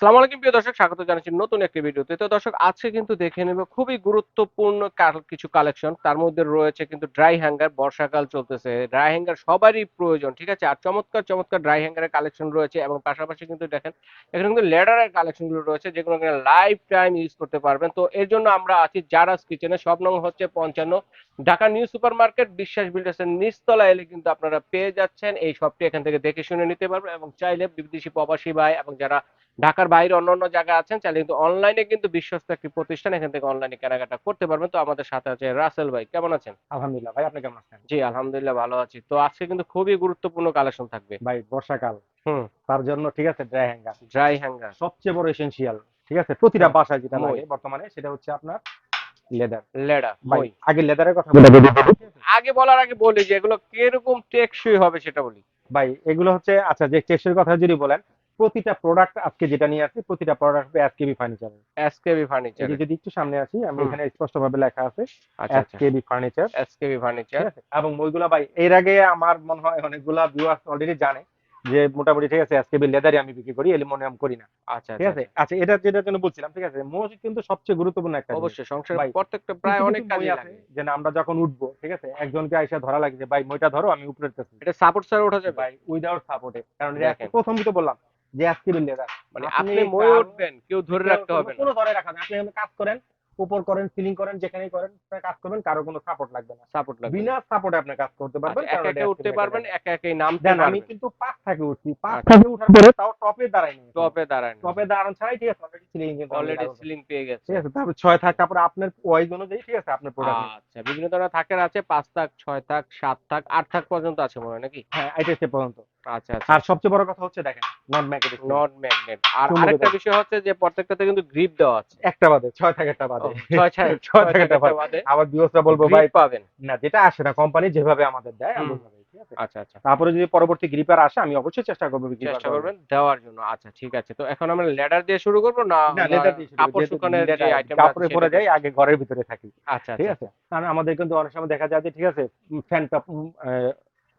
আসসালামু আলাইকুম প্রিয় দর্শক, স্বাগত জানাচ্ছি নতুন একটি ভিডিওতে। তো দর্শক, আজকে কিন্তু দেখে নেব খুবই গুরুত্বপূর্ণ কিছু কালেকশন। তার মধ্যে রয়েছে কিন্তু ড্রাই হ্যাঙ্গার। বর্ষাকাল চলতেছে, ড্রাই হ্যাঙ্গার সবারই প্রয়োজন, ঠিক আছে? আর চমৎকার চমৎকার ড্রাই হ্যাঙ্গারের কালেকশন রয়েছে এবং পাশাপাশি কিন্তু দেখেন এখানে কিন্তু লেদারের কালেকশন গুলো রয়েছে, যেগুলো কিনা লাইফ টাইম ইউজ করতে পারবেন। তো এর জন্য আমরা আছি জারাস কিচেনে। সব নং হচ্ছে 55, ঢাকা নিউ সুপার মার্কেট, বিশ্বাস বিল্ডার্সের নিচতলা এলে কিন্তু আপনারা পেয়ে যাচ্ছেন এই শপটি। এখান থেকে দেখে শুনে নিতে পারবেন এবং চাইলে বিদেশি প্রবাসী ভাই এবং যারা ঢাকার বাইরে অন্যান্য জায়গায় আছেন, চাইলে কিন্তু অনলাইনে কিন্তু বিশ্বস্ত একটি প্রতিষ্ঠান, এখান থেকে অনলাইনে কেনাকাটা করতে পারবেন। তো আমাদের সাথে আছে রাসেল ভাই, কেমন আছেন? আলহামদুলিল্লাহ ভাই, আপনি কেমন আছেন? জি আলহামদুলিল্লাহ ভালো আছি। তো আজকে কিন্তু খুবই গুরুত্বপূর্ণ কালেকশন থাকবে। ভাই বর্ষাকাল, হুম। তার জন্য ঠিক আছে ড্রাই হ্যাঙ্গার ড্রাই হ্যাঙ্গার। সবচেয়ে বড় এসেনশিয়াল। ঠিক আছে, প্রতিটা হ্যাঁ। বাসায় যেটা মই। লাগে বর্তমানে সেটা হচ্ছে আপনার লেদার। লেডা ভাই মই। আগে লেদারের কথা বলে দিই। আগে বলার আগে বলি যে এগুলো কিরকম টেকসই হবে সেটা বলি। ভাই এগুলো হচ্ছে, আচ্ছা যে টেক্সের কথা যদি বলেন, প্রতিটা প্রোডাক্ট আজকে যেটা নিয়ে আসছি প্রতিটা প্রোডাক্ট এসকেবি ফার্নিচার। এসকেবি এই যে ফার্নিচারের। যদি একটু সামনে আসি, আমি হুম। এখানে স্পষ্টভাবে লেখা আছে আচ্ছা আচ্ছা। SKB furniture. এসকেবি ঠিক ফার্নিচার। আছে, এবং ওইগুলা ভাই এর আগে আমার মনে হয় অনেকগুলা ভিউয়ার্স অলরেডি জানে যে মোটামুটি ঠিক আছে এসকেবি লেদারই আমি বিক্রি করি, অ্যালুমিনিয়াম করি না। আচ্ছা ঠিক আচ্ছা আছে, আচ্ছা। আচ্ছা এটা যেটার জন্য বলছিলাম, ঠিক আছে মসজিদ কিন্তু সবচেয়ে গুরুত্বপূর্ণ একটা জিনিস। অবশ্যই সংসারের ভাই প্রত্যেকটা কিছু প্রায় কিছু অনেক মই কাজে আছে লাগে। যে না, আমরা যখন উঠবো ঠিক আছে একজনকে আইসা ধরা লাগে যে ভাই মইটা ধরো আমি উপরে উঠতেছি। এটা সাপোর্ট ছাড়া ওঠা যাবে? ভাই উইদাউট সাপোর্টে, কারণ এটা দেখেন, প্রথমই তো বললাম যে আজকে লেদার। মানে আপনি আপনি মই কারো উঠবেন, কেউ ধরে রাখতে হবে না। কোনো ধরে রাখা না, আপনি এখানে কাজ করেন, উপর করেন, সিলিং করেন, যেখানেই করেন কাজ করবেন, কারো কোনো সাপোর্ট লাগবে না। সাপোর্ট লাগবে না। বিনা সাপোর্টে আপনি কাজ করতে আচ্ছা, পারবেন, কারণ একা এটা একা আজকে উঠতে পারবেন, লেদার। একা একাই নামতে দেন আমি পারবেন। কিন্তু ৫ থেকে উঠছি, ৫ আচ্ছা। থেকে উঠার পরে তাও টপে দাঁড়াই নি এখনো। টপে দাঁড়ায় না। টপে দাঁড়ানো ছাড়াই ঠিক আছে, অলরেডি সিলিং কিন্তু আমি অলরেডি লাগাবো। সিলিং পেয়ে ঠিক গেছে। আছে, তারপর ৬ থাক, তারপরে আপনার ওয়াইজ অনুযায়ী ঠিক আছে আপনার প্রোডাক্ট নেবেন। আচ্ছা, বিভিন্ন ধরনের থাকের আছে, ৫ থাক, ৬ থাক, ৭ থাক, ৮ থাক পর্যন্ত আছে মনে হয় নাকি? হ্যাঁ, এটা সে পর্যন্ত। আচ্ছা আচ্ছা আর আচ্ছা। সবচেয়ে বড় কথা হচ্ছে দেখেন, non magnetic ceiling, not magnet. আর চুম্বকের আরেকটা বিষয় হচ্ছে যে প্রত্যেকটাতে কিন্তু গ্রিপ দেওয়া আছে। একটা বাদে ৬ থাক একটা ও বাদে। ৬ ছয় ৬ ৬ থাক থাক একটা একটা বাদে। বাদে আবার ভিউয়ার্সরা বলবো ভাই গ্রিপ পাবেন। না, যেটা আসে না কোম্পানি যেভাবে আমাদের দেয় আমরা হুম। ওইভাবেই, ঠিক আছে। আচ্ছা আচ্ছা। তারপরে যদি পরবর্তী গ্রিপার আসে আমি অবশ্যই চেষ্টা করবো গ্রিপার চেষ্টা দেওয়ার করবেন জন্য। দেওয়ার জন্য। আচ্ছা ঠিক আছে। তো এখন আমরা লেডার দিয়ে শুরু করব না না, না লেদার দিয়ে শুরু করি, কাপড় যেহেতু শুকানোর যে লেদার আইটেমটা আছে কাপড়ে সেটা পরে দিয়ে? যাই, আগে ঘরের ভিতরে থাকি। আচ্ছা ঠিক আচ্ছা আছে, আচ্ছা। কারণ আমাদের কিন্তু অনেক সময় দেখা যায় যে ঠিক আছে ফ্যানটা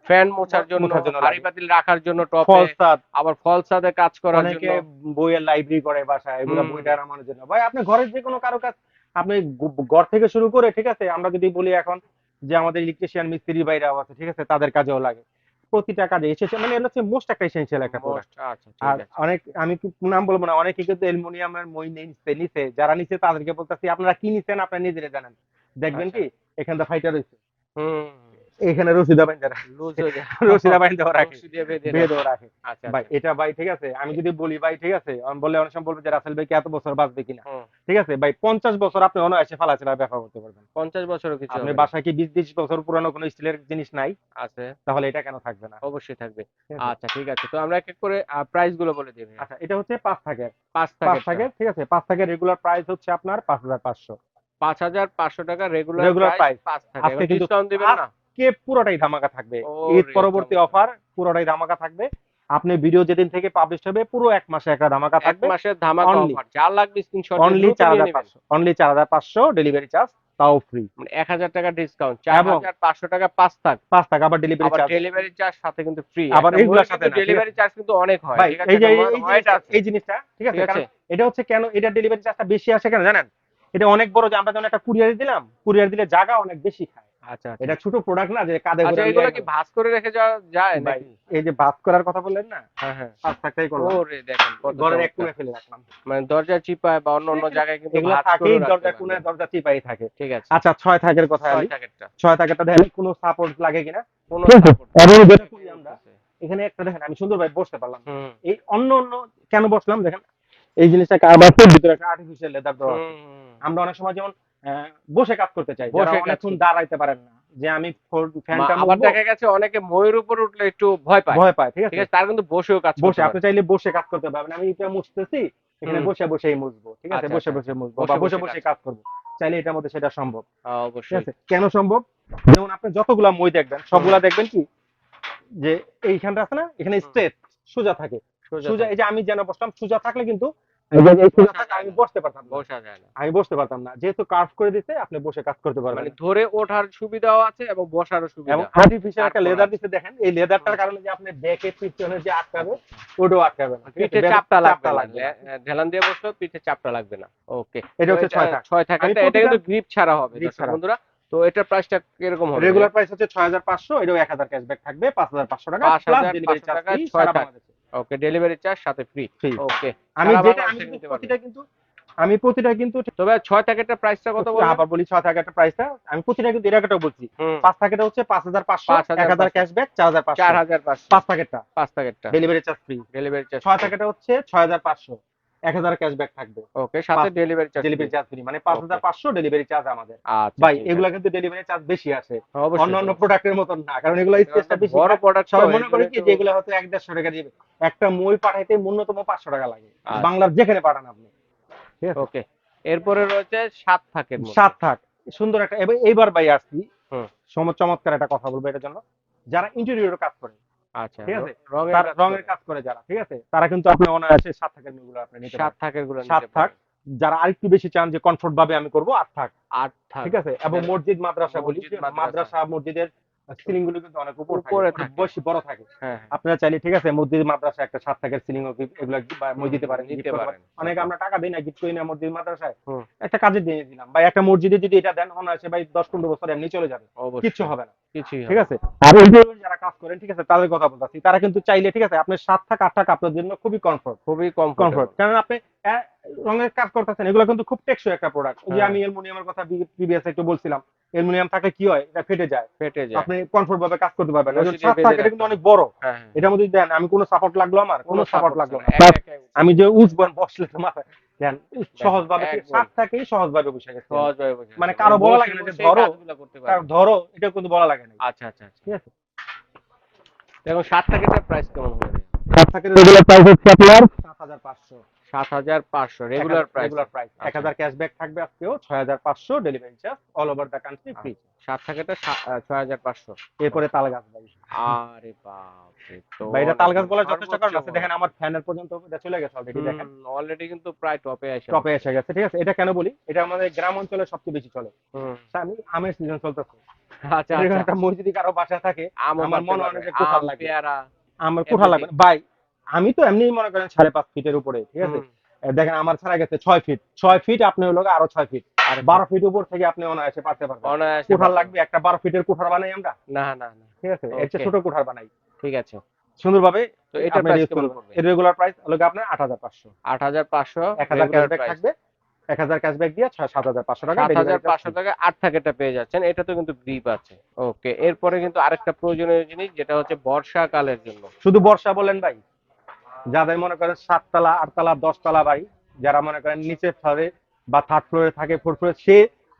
ফ্যান মোছার জন্য, মোছার জন্য হাঁড়ি লাগে, পাতিল রাখার জন্য টপে, ফলসাদ, আবার ফলসাদে কাজ করার অনেকে জন্য। বইয়ের লাইব্রেরি করে বাসায়, এগুলো হুম। বইটা নামানোর জন্য। ভাই আপনি ঘরের যে কোনো কারো কাজ, আপনি ঘর থেকে শুরু করে ঠিক আছে, আমরা যদি বলি এখন যে আমাদের ইলেকট্রিশিয়ান মিস্ত্রি বাইরাও আছে ঠিক আছে, তাদের কাজেও লাগে। প্রতিটা কাজে এসেছে, মানে এটা হচ্ছে মোস্ট একটা এসেনশিয়াল একটা প্রোডাক্ট। মোস্ট। আচ্ছা ঠিক আর আছে। অনেক, আমি কি নাম বলবো না, অনেকে কিন্তু অ্যালুমিনিয়ামের মই নিছে নিছে, যারা নিছে তাদেরকে বলতেছি আপনারা কি নিছেন আপনারা নিজেরা জানেন। দেখবেন আচ্ছা। কি এখানটা ফাইটার রয়েছে, হুম। এখানে রশিদা বাইন্ধা রাখে। লুজ হয়ে যায়। রশিদা বাইন্ধা রাখে, রশি দিয়ে বেঁধে রাখে। বেঁধেও রাখে। আচ্ছা ভাই আচ্ছা। এটা ভাই ঠিক আছে, আমি যদি বলি ভাই ঠিক আছে, আমি বললে অনেক সময় বলবে যে রাসেল ভাই কি এত বছর বাঁচবে কিনা। হুম। ঠিক আছে ভাই, ৫০ বছর আপনি অনায়াসে ফালাচেরা ব্যবহার করতে পারবেন। ৫০ বছরও কিছু আপনি হবে না। বাসায় কি ২০ বছর পুরানো কোনো স্টিলের জিনিস নাই, আছে। তাহলে এটা কেন থাকবে না? অবশ্যই থাকবে। ঠিক আছে, আচ্ছা ঠিক আছে। তো আমরা এক এক করে প্রাইস গুলো বলে দিই ভাইয়া। আচ্ছা এটা হচ্ছে ৫ থাকের। ৫ ৫ থাকেরটা। থাকের ঠিক আছে, ৫ থাকের রেগুলার প্রাইস হচ্ছে আপনার ৫,৫০০। ৫,৫০০ টাকা রেগুলার রেগুলার প্রাইস প্রাইস ৫ থাকে। আজকে এখন কিন্তু, ডিসকাউন্ট দিবেন না? আজকে পুরোটাই ধামাকা থাকবে। ঈদ ওরে পরবর্তী চমৎকার! অফার, পুরোটাই ধামাকা থাকবে। আপনি ভিডিও যেদিন থেকে পাবলিশ হবে পুরো ১ মাসে একটা ধামাকা ১ থাকবে। মাসের ধামাকা অনলি অফার। যার লাগবে স্ক্রিনশট দিয়ে অনলি দ্রুত নিয়ে নিবেন। ৪,৫০০, অনলি ৪,৫০০ ডেলিভারি চার্জ, তাও ফ্রি। মানে ৳১,০০০ ডিসকাউন্ট। এবং ৳৪,৫০০ ৫ থাক। ৫ টাকা আবার ডেলিভারি আবার চার্জ, ডেলিভারি চার্জ সাথে কিন্তু ফ্রি। আবার একটা এইগুলোর মইয়ের সাথে কিন্তু না, ঠিক ডেলিভারি আছে চার্জ কিন্তু অনেক হয়। ভাই। ঠিক আছে? এই যে একটা এই ওয়েট জিনিসটা, আছে। এই জিনিসটা ঠিক আছে, ঠিক কারণ আছে? এটা হচ্ছে কেন এটা ডেলিভারি চার্জটা বেশি আসে কেন জানেন? এটা অনেক বড়, যে আমরা যখন একটা কুরিয়ার দিলাম, কুরিয়ার দিলে জায়গা অনেক বেশি খায়। আচ্ছা আচ্ছা। এটা ছোট প্রোডাক্ট না যে কাঁধে আচ্ছা, করে এগুলো লয়ে কি গেল। ভাঁজ করে রেখে যাওয়া যায় ভাই নাকি? এই যে বাস করার কথা বললেন না, হ্যাঁ, হ্যাঁ। ৫ টাকাই করলাম, ওরে দেখেন কত ঘরের এক চমৎকার! কোণে ফেলে রাখলাম। মানে দরজার চিপায় বা অন্য জায়গায় কিন্তু এগুলা ভাঁজ থাকেই, করেও রাখতে দরজা কোণে পারবেন। দরজা চিপাই থাকে। ঠিক আছে। আচ্ছা ৬ থাকের কথা ৬ আলি, থাকেরটা। ৬ থাকেরটা দেখেন কোনো সাপোর্ট লাগে কিনা। কোনো ঠিক আছে, সাপোর্ট নাই। এবং যেটা একাই করি আমরা, উঠতেছে। এখানে একটা দেখেন আমি সুন্দর ভাবে বসতে পারলাম। হুম। এই অন্য অন্য কেন বসলাম দেখেন, এই জিনিসটা কারবাসের ভিতরে একটা আর্টিফিশিয়াল লেদার দেওয়া আছে। হুম। আমরা অনেক সময় যেমন বসে কাজ করতে চাই, যারা বসে কাজ অনেকক্ষণ করতে। দাঁড়াইতে পারেন না, যে আমি ফ্যানটা আবার মুছবো, দেখা গেছে অনেকে মইয়ের উপরে উঠলে একটু ভয় পায়। ভয় পায়। ঠিক ঠিক আছে, আছে? তারা কিন্তু বসেও কাজ বসে করতে আপনি পারে। চাইলে বসে কাজ করতে পারবেন, আমি এটা মুছতেছি, এখানে হুম। বসে বসেই মুছবো, ঠিক আছে, আচ্ছা বসে আচ্ছা বসে আচ্ছা। মুছবো বা বসে বসে বসে বসে কাজ। কাজ করবো, চাইলে এটার মধ্যে সেটা সম্ভব। ঠিক অবশ্যই। আছে, কেন সম্ভব? যেমন আপনি যতগুলা মই দেখবেন হুম। সবগুলা দেখবেন কি যে এইখানটা আছে না, এখানে হুম। স্ট্রেট সোজা থাকে। সোজা সোজা, থাকে। এই যে আমি যেন বসলাম সোজা থাকলে কিন্তু এই সুবিধাটা আমি বসতে পারতাম না, বসা যায় না। আমি বসতে পারতাম না, যেহেতু কার্ভ করে দিতে আপনি বসে কাজ করতে পারবেন। মানে ধরে ওঠার সুবিধাও আছে এবং বসারও এবং সুবিধা। আর্টিফিশিয়াল একটা তারপর লেদার আছে। দিতে দেখেন, এই লেদারটার কারণে যে আপনি ব্যাকে পিছনে যে আটকাবে ওটাও আটকাবে না, ঠিক আছে? পিঠে ব্যাকে চাপটা লাগবে না। লাগবে না। ঢেলান দিয়ে বসলেও পিঠে চাপটা লাগবে না। ওকে। এটা তো হচ্ছে এটা 6 থাক। 6 থাকে। আমি এটা প্রতিটা কিন্তু গ্রিপ ছাড়া হবে গ্রিপ দর্শক ছাড়া। বন্ধুরা। তো এটার প্রাইসটা কিরকম হবে? রেগুলার প্রাইস হচ্ছে 6500, এটাও 1000 ক্যাশব্যাক থাকবে, 5500 টাকা প্লাস ডেলিভারি ৫,৫০০ চার্জ টাকায় ফ্রি ৬ সারা থাক। বাংলাদেশে। ওকে, ডেলিভারি চার্জ সাথে ফ্রি। ফ্রি। ওকে। আমি সারা যেটা আমি বাংলাদেশে কিন্তু নিতে পারবেন। প্রতিটা কিন্তু তবে ৬ প্যাকেটের প্রাইসটা কত বললেন? আবার বলি 6 টাকা একটা প্রাইসটা, আমি প্রতিটা কিন্তু এর আগেটাও বলছি। হুম। 5 টাকাটা হচ্ছে 5500, 1000 ৫,৫০০, ক্যাশব্যাক 4500, ৪,৫০০, 5 প্যাকেটটা ৫ প্যাকেটটা delivery charge free. Delivery charge 6 free. টাকাটা হচ্ছে 6500, 1000 ক্যাশব্যাক থাকবে, ওকে, সাথে 5 delivery charge delivery free. Charge free, মানে ওকে। 5500 ডেলিভারি চার্জ আমাদের। আচ্ছা, ভাই ঠিক এগুলা আছে। কিন্তু ডেলিভারি চার্জ বেশি আসে, অবশ্যই, অন্যান্য অবশ্যই। প্রোডাক্টের মতন না, কারণ এগুলো এগুলো স্পেসটা তো বেশি। বড় প্রোডাক্ট তো সবাই মনে এর করে জন্য কি একটু। যে এগুলো হয়তো 1-150 টাকা দিবে, একটা মই পাঠাইতে ন্যূনতম 500 টাকা লাগে, আচ্ছা। বাংলার যেখানে পাঠান আপনি, ঠিক আছে? ওকে। এরপরে রয়েছে ৭ থাকের মধ্যে। 7 থাক সুন্দর একটা। এইবার ভাই আসছি হুম। চমৎকার একটা কথা বলবো এটার জন্য, যারা ইন্টেরিয়র কাজ করে, আচ্ছা, ঠিক আছে, রঙের তার কাজ রঙের করে। কাজ করে যারা, ঠিক আছে, তারা কিন্তু আপনি অনায়াসে 7 থাকের মেয়েগুলো আপনি নিতে ৭ পারেন। থাকের গুলো 7 নিতে থাক, পারেন। যারা আরেকটু বেশি চান যে কমফোর্ট ভাবে আমি করব 8 থাক, ৮ থাক। ঠিক আছে। এবং মসজিদ মাদ্রাসা বলি, মসজিদ, মাদ্রাসা। মাদ্রাসা মসজিদের সিলিং গুলো কিন্তু অনেক উপরে উপরে থাকে, থাকে। বেশি বড় থাকে। হ্যাঁ, হ্যাঁ। আপনারা চাইলে, ঠিক আছে, মসজিদ মাদ্রাসা একটা 7 থাকের সিলিং এগুলো মই দিতে পারেন, নিতে gift করতে পারেন। পারেন। অনেকে আমরা টাকা দিই না, গিফট করি না মসজিদ মাদ্রাসায়, হুম। একটা কাজে দিয়ে দিলাম ভাই, একটা মসজিদে যদি এটা দেন অনায়াসে ভাই 10-15 বছর এমনি চলে যাবে, অবশ্যই। কিচ্ছু হবে না, কিছুই ঠিক হবে। আছে। আর ইন্টেরিয়র যারা কাজ করেন, ঠিক আছে, তাদের কথা বলতেছি, তারা কিন্তু চাইলে, ঠিক আছে, আপনার 7 থাক 8 থাক আপনার জন্য খুবই কমফোর্ট, খুবই কমফোর্ট, কমফোর্টেবল। কারণ আপনি রঙের কাজ করতেছেন, এগুলো কিন্তু খুব টেকসই একটা প্রোডাক্ট। যে হ্যাঁ। আমি অ্যালুমিনিয়ামের কথা প্রিভিয়াস একটু বলছিলাম, অ্যালুমিনিয়াম থাকলে কি হয়, এটা ফেটে যায়, ফেটে যায়। আপনি কমফোর্ট ভাবে কাজ করতে পারবেন। রশি দিয়ে 7 বেঁধে থাক এটা কিন্তু রাখতে অনেক হবে। বড়, হ্যাঁ, হ্যাঁ। এটার মধ্যে দেন আমি কোনো সাপোর্ট লাগলো, আমার কোনো সাপোর্ট লাগলো না, একা একাই উঠে আমি যায়। যে উঠবো বসলে তো মাথায় দেন সহজ ভাবে, একদম। 7 থাকেই সহজ ভাবে বসে গেছে, সহজভাবে বোঝা মানে যায়। কারো বলা লাগে না যে বসেই ধরো, কাজগুলো করতে পারবেন। ধরো এটা কিন্তু বলা লাগে না, আচ্ছা, আচ্ছা, আচ্ছা। ঠিক আছে। এখন ৭ প্যাকেটের প্রাইস কেমন হবে? 7 থাকের রেগুলার প্রাইস হচ্ছে আপনার 7500, ৭,৫০০ regular price. Regular price. 1000 cashback থাকবে আজকেও, 6500 delivery charge all over the country free. ৭ প্যাকেটে ৬,৫০০। এরপরে তাল গাছ ভাই, আরে বাপ রে! তো ভাই এটা তাল গাছ বলার যথেষ্ট কারণ আছে, সর্বোচ্চ দেখেন আমার ফ্যানের পর্যন্ত এটা চলে গেছে অলরেডি, দেখেন অলরেডি কিন্তু প্রায় টপে আসে। টপে এসে গেছে, ঠিক আছে। এটা কেন বলি, এটা আমাদের গ্রাম অঞ্চলে সবচেয়ে বেশি চলে। হুম। আমি আমের সিজন চলতেছে, আচ্ছা, এরকম আচ্ছা। একটা মই যদি কারো বাসা থাকে, আমও আমার পারতে মনে হয় পারবে। না যে কোঠার আম, লাগবে, পেয়ারা, আমার কোঠার লাগবে না। ভাই আমি তো এমনি মনে করেন 5.5 ফিটের উপরে, ঠিক আছে। হুম। দেখেন আমার ছাড়া গেছে 6 ফিট, 6 ফিট আপনি হলো আরো 6 ফিট, আরে 12 ফিট উপর থেকে আপনি অনায়াসে পারতে পারবেন। অনায়াসে কোঠার পারবে। লাগবে একটা 12 ফিটের কোঠার বানাই আমরা, না, না, না। ঠিক আছে, এর চেয়ে ওকে। ছোট কোঠার বানাই ঠিক আছে। সুন্দরভাবে। তো এটার আপনি প্রাইস ইউজ কেমন করবেন। পড়বে? এর রেগুলার প্রাইস হলো আপনার 8500, ৮,৫০০ 1000 রেগুলার ক্যাশব্যাক প্রাইস। থাকবে, 1000 ক্যাশব্যাক দিয়ে 7500 টাকা ডেলিভারি চার্জ। ৭,৫০০ টাকায় 8 প্যাকেটটা পেয়ে যাচ্ছেন। এটা তো কিন্তু গ্রিপ আছে। ওকে। এরপরে কিন্তু আরেকটা প্রয়োজনীয় জিনিস, যেটা হচ্ছে বর্ষাকালের জন্য। শুধু বর্ষা বলেন ভাই, যাদের মনে করেন 7 তলা 8 তলা 10 তলা বাড়ি, যারা মনে করেন নিচে ফ্লোরে বা থার্ড ফ্লোরে থাকে, ফোর্থ ফ্লোরে, সে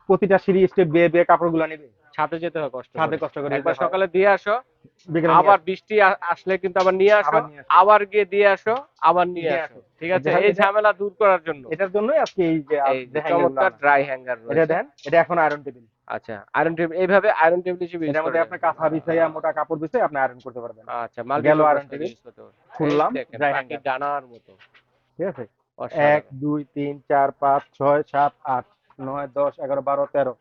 প্রতিটা সিঁড়ি স্টেপ বেয়ে বেয়ে কাপড়গুলো নেবে, ছাদে যেতে হয় কষ্ট ছাদে করে। কষ্ট করে একবার যেতে হয়। সকালে দিয়ে আসো, বিকেলে নিয়ে আবার আসে। বৃষ্টি আসলে কিন্তু আবার নিয়ে আসো, আবার নিয়ে আসে। আবার গিয়ে দিয়ে আসো, আবার নিয়ে নিয়ে আসো। আসে। ঠিক আছে? এটা- এই এটা- ঝামেলা দূর করার জন্য এটার জন্যই আজকে এই যে এই যে দেখেন চমৎকার ড্রাই হ্যাঙ্গার এটা রয়েছে। দেন, এটা এখন আয়রন টেবিল, আচ্ছা, আয়রন টেবিল, এইভাবে আয়রন টেবিল হিসেবে ইউজ এটার করা মধ্যে যায়। আপনি কাঁথা বিছাইয়া মোটা কাপড় বিছাই আপনি আয়রন করতে পারবেন। আচ্ছা, গেল মাল্টিপারপাস আয়রন টেবিল, ইউজ করতে পারবেন। খুললাম এই দেখেন ড্রাই পাখির হ্যাঙ্গার, ডানার মতো। ঠিক আছে। 1 অসাধারণ। 2 3 4 5 6 7 8 9 10 11 12 13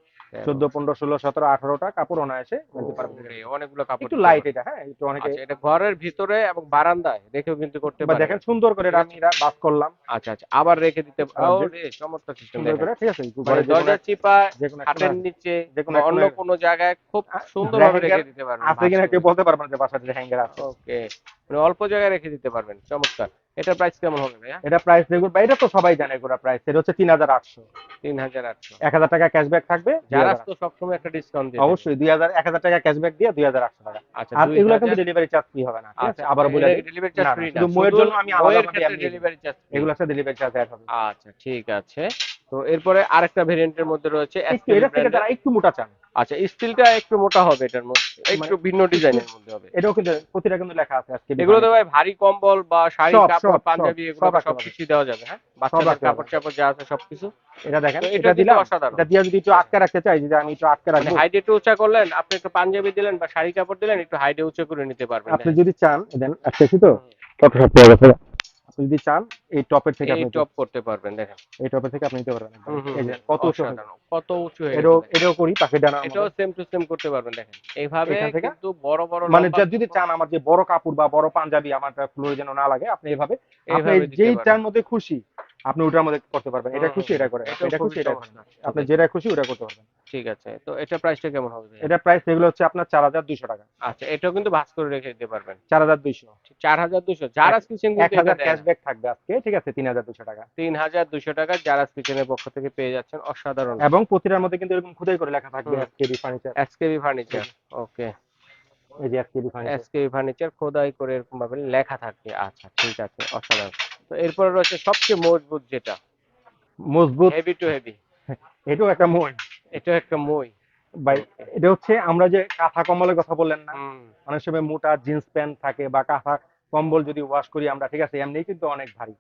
14 15 16 17 18টা কাপড় অনায়াসে নিতে পারবেন। ওরে, অনেকগুলো কাপড় একটু দিতে লাইট পারবেন। এটা, হ্যাঁ একটু অনেকে আচ্ছা, এটা ঘরের ভিতরে এবং বারান্দায় রেখেও কিন্তু করতে বা পারেন। দেখেন সুন্দর করে এটা আমি বাস করলাম আচ্ছা, আচ্ছা, আবার রেখে দিতে আবার ওরে, চমৎকার সিস্টেম সুন্দর দেখেন। করে, ঠিক আছে। মানে দরজার চিপায়, যে কোনো খাটের একটা নিচে যে কোনো বা একটা অন্য কোনো জায়গায় খুব সুন্দরভাবে রেখে দিতে পারবেন। আছে কিনা কেউ বলতে পারবেন যে বাসাতে যে হ্যাঙ্গার আছে। ওকে। মানে অল্প জায়গায় রেখে দিতে পারবেন। চমৎকার। এটার প্রাইস কেমন হবে ভাইয়া? এটা প্রাইস রেগুলার, বা এটা তো সবাই জানে এগুলা প্রাইস, এটা হচ্ছে 3800, ৩,৮০০। 1000 টাকা ক্যাশব্যাক থাকবে, যারা 2000 তো সবসময় একটা ডিসকাউন্ট দিয়ে দেবে। অবশ্যই 2000 1000 টাকা ক্যাশব্যাক দিয়ে 2800 টাকা। আচ্ছা, আর এগুলা ২,০০০। কিন্তু ডেলিভারি চার্জ ফ্রি হবে না, ঠিক আছে। আচ্ছা, আবার বলে দিই, ডেলিভারি চার্জ না, ফ্রি না, শুধু ময়ের জন্য আমি বইয়ের আলাদাভাবে ক্ষেত্রে আমি ডেলিভারি চার্জ ফ্রি। এগুলোর সাথে ডেলিভারি চার্জ অ্যাড হবে। আচ্ছা, ঠিক আছে। তো এরপরে আরেকটা ভেরিয়েন্টের মধ্যে রয়েছে একটু এসকেলি এটা থেকে ব্র্যান্ডের। যারা একটু মোটা চান, আচ্ছা, স্টিলটা একটু মোটা হবে, এটার মধ্যে একটু ভিন্ন ডিজাইনের মধ্যে হবে। এটাও কিন্তু প্রতিটা কিন্তু লেখা আছে আজকে। এগুলোতে ভাই ভারী কম্বল বা শাড়ি, সব, কাপড়, সব, পাঞ্জাবি, এগুলো সব রাখতে সবকিছু দেওয়া যাবে। হ্যাঁ, সব বাচ্চাদের রাখতে কাপড় পারবেন। চাপড় যা আছে সবকিছু। এটা দেখেন, তো এটা এটা কিন্তু দিলাম, অসাধারণ। এটা দিয়ে যদি একটু আটকে রাখতে চাই, যে আমি একটু আটকে মানে রাখবো, হাইডে একটু উঁচা করলেন, আপনি একটু পাঞ্জাবি দিলেন বা শাড়ি কাপড় দিলেন, একটু হাইডে উঁচা করে নিতে পারবেন। আপনি যদি চান, দেন আসতেছি তো কত সব হয়ে গেছে, আপনি যদি চান এই টপের থেকে এই আপনি টপ করতে পারবেন দেখেন। এই টপের থেকে আপনি নিতে পারবেন একদম। হুম, হুম, এই যে হুম। কত উঁচু হয়ে অসাধারণ। কত উঁচু হয়ে এটাও গেছে দেখেন। এটাও করি পাখি ডানা এটাও আমাদের সেম টু সেম করতে পারবেন দেখেন। এইভাবে এখান থেকে কিন্তু বড়, বড় মানে লম্বা যদি চান আমার যে বড় কাপড় বা বড় পাঞ্জাবি আমার ফ্লোরে যেন না লাগে আপনি এভাবে আপনি এইভাবে দিতে পারেন। যেইটার মধ্যে খুশি আপনি ওটার মধ্যে করতে পারবেন। এটা হুম, খুশি হুম, এটা হুম। করেন, আপনি এটাও এটা খুবই খুশি এটা করেন। চমৎকার। ঠিক আপনি আছে, যেটা খুশি ওটা করতে পারবেন। ঠিক আছে। তো এটা প্রাইসটা কেমন হবে ভাইয়া? এটা প্রাইস এগুলো হচ্ছে আপনার 4200 টাকা। আচ্ছা, এটাও কিন্তু ভাঁজ করে রেখে দিতে পারবেন। 4200 4200 জারাস কিচেন কিন্তু এটা 1000 দেয় না। ক্যাশব্যাক থাকবে আজকে, ঠিক আছে? 3200 টাকা। ৩,২০০ টাকা জারাস কিচেনের পক্ষ থেকে পেয়ে যাচ্ছেন। অসাধারণ। এবং প্রতিটার মধ্যে কিন্তু এরকম খোদাই করে লেখা থাকবে হুম, এসকেবি ফার্নিচার। এসকেবি এই ফার্নিচার। যে ওকে। এই যে এসকেবি ফার্নিচার। এসকেবি ফার্নিচার খোদাই করে এরকম ভাবে লেখা থাকবে। আচ্ছা, ঠিক আছে। অসাধারণ। তো এরপরে রয়েছে সবচেয়ে মজবুত যেটা, মজবুত। Heavy two heavy. এটাও একটা মই এটাও একটা মই। ভাই। ওকে। এটা হচ্ছে আমরা যে কাঁথা কম্বলের কথা বললেন না, হুম। অনেক সময় মোটা জিন্স প্যান্ট থাকে বা কাঁথা কম্বল যদি ওয়াশ করি আমরা, ঠিক আছে, এমনি কিন্তু অনেক ভারী।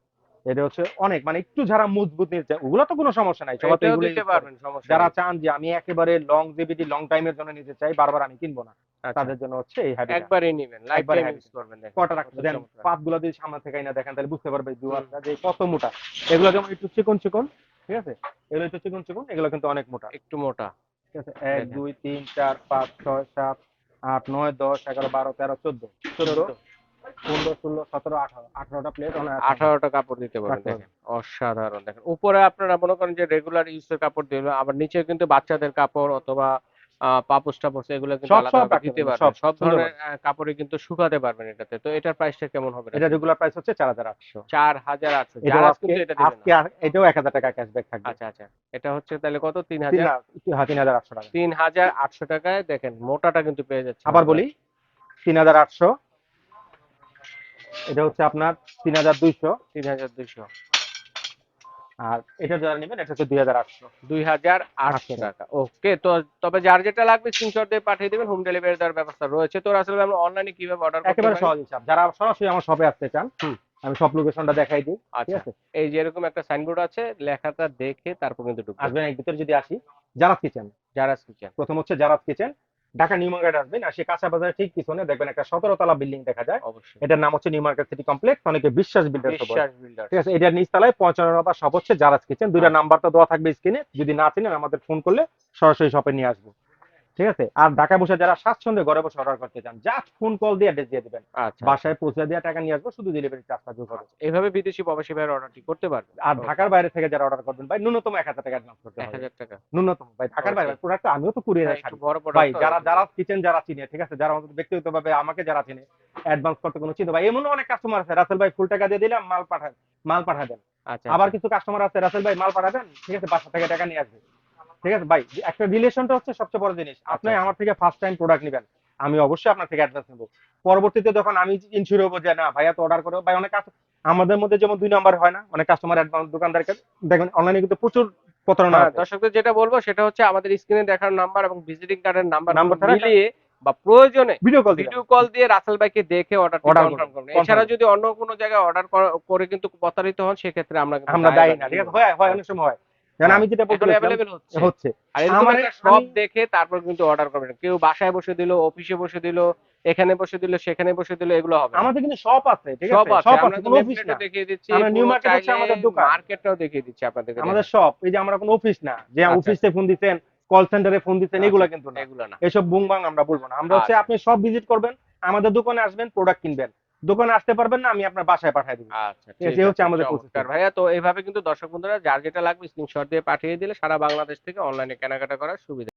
এটা হচ্ছে অনেক মানে একটু যারা মজবুত নিতে চায় ওগুলো তো কোনো সমস্যা নাই, সবাই তো এটাও এগুলো দিতে ইউজ করে। পারবেন, সমস্যা যারা নেই। চান যে আমি একেবারে লং জিবিটি লং টাইমের জন্য নিতে চাই, বারবার আমি কিনবো না, আচ্ছা। তাদের জন্য হচ্ছে এই হ্যাবিটা। একবারই নিবেন। লাইফ একবারে টাইম হ্যাভি। ইউজ করবেন দেখেন। কটা রাখতে কত দেন, চমৎকার। পাতগুলো যদি সামনে থেকে না দেখেন তাহলে বুঝতে পারবে হুম। দুয়ারটা যে কত মোটা। এগুলো যেমন একটু চিকন চিকন, ঠিক আছে, এগুলো একটু চিকন চিকন, এগুলো কিন্তু অনেক মোটা। একটু মোটা। ঠিক আছে, 1 দেখেন। 2 3 4 5 6 7 8 9 10 11 12 13 14 14 14, 15 16 17 18 18টা প্লেট অনায়াসে 18 টা কাপড় দিতে পারবেন রাখতে পারবেন। দেখেন। অসাধারণ দেখেন। উপরে আপনারা মনে করেন যে রেগুলার ইউজের কাপড় দিবেন, আবার নিচে কিন্তু বাচ্চাদের কাপড় অথবা পাপোশ-টাপোশ এগুলো কিন্তু সব সব আলাদাভাবে রাখতে দিতে পারবেন, পারবেন। সব সব ধরনের সুন্দরভাবে। কাপড়ই কিন্তু শুকাতে পারবেন এটাতে। তো এটার প্রাইসটা কেমন হবে এটা রাসেল ভাই? রেগুলার প্রাইস হচ্ছে 4800। ৪,৮০০। এটাও জারাস আজকে কিন্তু এটা দিবে না। আজকে আর এটাও 1000 টাকা ক্যাশব্যাক থাকবে। আচ্ছা, আচ্ছা। এটা হচ্ছে তাহলে কত? তিন হ্যাঁ 3800 টাকা। ৩,৮০০ টাকায় দেখেন মোটাটা কিন্তু পেয়ে যাচ্ছেন আবার আপনারা। বলি 3800, এটা হচ্ছে আপনার 3200, ৩,২০০। আর এটা যারা নেবেন এটা হচ্ছে 2800। ২,৮০০ 800 টাকা। ওকে। তো তবে যার যেটা লাগবে স্ক্রিনশট দিয়ে পাঠিয়ে দিবেন। হোম ডেলিভারি দেওয়ার ব্যবস্থা রয়েছে। তো রাসেল ভাই আমরা অনলাইনে কিভাবে অর্ডার করতে একেবারে পারি? সহজ হিসাব। যারা সরাসরি আমার শপে আসতে চান, হুম। আমি সব লোকেশনটা দেখাই দিই, ঠিক আচ্ছা। আছে? এই যে এরকম একটা সাইনবোর্ড আছে, লেখাটা দেখে তারপর কিন্তু ঢুকবেন। আসবেন এর ভিতরে যদি আসি, জারাস কিচেন। জারাস কিচেন। প্রথম হচ্ছে জারাস কিচেন, ঢাকা নিউ মার্কেট আসবেন, আর সে কাঁচা বাজারের ঠিক পিছনে দেখবেন একটা 17 তলা বিল্ডিং দেখা যায়। অবশ্যই। এটার নাম হচ্ছে নিউ মার্কেট সিটি কমপ্লেক্স, অনেকে বিশ্বাস বিল্ডার্স বলে। বিশ্বাস বিল্ডার্স। ঠিক আছে, এটার নিচতলায় 55 নম্বর শপ হচ্ছে জারাস কিচেন। দুইটা আচ্ছা, নাম্বার তো দেওয়া থাকবে স্ক্রিনে, যদি না চিনেন আমাদের ফোন করলে সরাসরি শপে নিয়ে আসবো, ঠিক আছে? আর ঢাকা বসে যারা স্বাচ্ছন্দ্যে ঘরে বসে অর্ডার করতে চান, জাস্ট ফোন কল দিয়ে অ্যাড্রেস দিয়ে দিবেন, আচ্ছা, আচ্ছা। বাসায় পৌঁছে দিয়ে টাকা নিয়ে আসবো, শুধু ডেলিভারি চার্জটা যোগ হবে। আচ্ছা। এভাবে বিদেশি প্রবাসী ভাইয়ের অর্ডারটি করতে পারবেন। আর ওকে। ঢাকার বাইরে থেকে যারা অর্ডার করবেন ভাই, ন্যূনতম 1000 টাকা অ্যাডভান্স করতে হবে। ১,০০০ টাকা। ন্যূনতম ভাই, ঢাকার বাইরে ওকে। প্রোডাক্ট আমিও তো হ্যাঁ, কুরিয়ারে একটু ছাড়ি বড় ভাই। প্রোডাক্ট তো যারা এজন্য। যারা কিচেন যারা চিনে, ঠিক আছে, যারা আমাদের ব্যক্তিগতভাবে আমাকে যারা চিনে, অ্যাডভান্স করতে কোনো চিন্তা ভাই। এমনও অনেক কাস্টমার আছে, রাসেল ভাই ফুল টাকা দিয়ে দিলাম, মাল পাঠায় দেন। আচ্ছা, আবার আচ্ছা। কিছু কাস্টমার আছে, রাসেল ভাই মাল পাঠাবেন, ঠিক আছে, বাসা থেকে টাকা নিয়ে আসবে। ঠিক আছে ভাই, একটা রিলেশনটা হচ্ছে সবচেয়ে বড় জিনিস। আচ্ছা, আপনি আচ্ছা। আমার থেকে ফার্স্ট টাইম প্রোডাক্ট নেবেন, আমি অবশ্যই আপনার থেকে অ্যাডভান্স নেবো। পরবর্তীতে যখন আমি ইনসিওর হবো যে না ভাইয়া তো অর্ডার করে, ভাই অনেক আমাদের মধ্যে যেমন 2 নাম্বার হয় না, অনেক কাস্টমার অ্যাডভান্স দোকানদারকে দেখবেন অনলাইনে কিন্তু প্রচুর প্রতারণা হ্যাঁ, আছে। দর্শকদের যেটা বলবো সেটা হচ্ছে আমাদের স্ক্রিনে দেখানো নাম্বার এবং ভিজিটিং কার্ডের নাম্বারগুলো নাম্বার ছাড়া মিলিয়ে বা প্রয়োজনে ভিডিও কল দিবেন, ভিডিও কল দিয়ে রাসেল ভাইকে দেখে অর্ডারটি অর্ডার কনফার্ম করবেন, করবেন। কনফার্ম এছাড়া করবেন। যদি অন্য কোনো জায়গায় অর্ডার করে কিন্তু প্রতারিত হন সেক্ষেত্রে আমরা কিন্তু আমরা দায়ী না, দায়ভার ঠিক নিব আছে? না। হয় হয় অনেক ওকে। সময় হয়। যেমন হ্যাঁ, আমি যেটা বলতে এখন চাইছিলাম এভেইলেবল হচ্ছে। হচ্ছে আর এরকম আমারে একটা আমি শপ দেখে তারপর কিন্তু অর্ডার করবেন। কেউ বাসায় বসে দিল, অফিসে বসে দিল, এখানে বসে দিল, সেখানে বসে দিল, এগুলো হবে না। আমাদের কিন্তু শপ আছে, ঠিক সব আছে, আছে। শপ আমরা আছে, তো কোনো অফিস না। নেমপ্লেটও দেখিয়ে দিচ্ছি। আমরা নিউ পুরো মার্কেট হচ্ছে চাইলে আমাদের দোকান, মার্কেটটাও দেখিয়ে দিচ্ছি আপনাদেরকে আমাদের দেখেন। শপ। এই যে আমরা কোনো অফিস না যে আচ্ছা, অফিসে ফোন দিচ্ছেন, কল সেন্টারে ফোন দিচ্ছেন, আচ্ছা। এগুলা কিন্তু না। এগুলো না। এসব বুংবাং আমরা বলবো না। আমরা হচ্ছে আচ্ছা, আপনি সব ভিজিট করবেন, আমাদের দোকানে আসবেন, প্রোডাক্ট কিনবেন। দোকানে আসতে পারবেন না, আমি আপনার বাসায় পাঠিয়ে দিব। আচ্ছা, ঠিক আছে, ঠিক এই হচ্ছে আছে। আমাদের প্রসেসিং। চমৎকার ভাইয়া। তো এইভাবে কিন্তু দর্শক বন্ধুরা যার যেটা লাগবে স্ক্রিনশট দিয়ে পাঠিয়ে দিলে সারা বাংলাদেশ থেকে অনলাইনে কেনাকাটা করার সুবিধা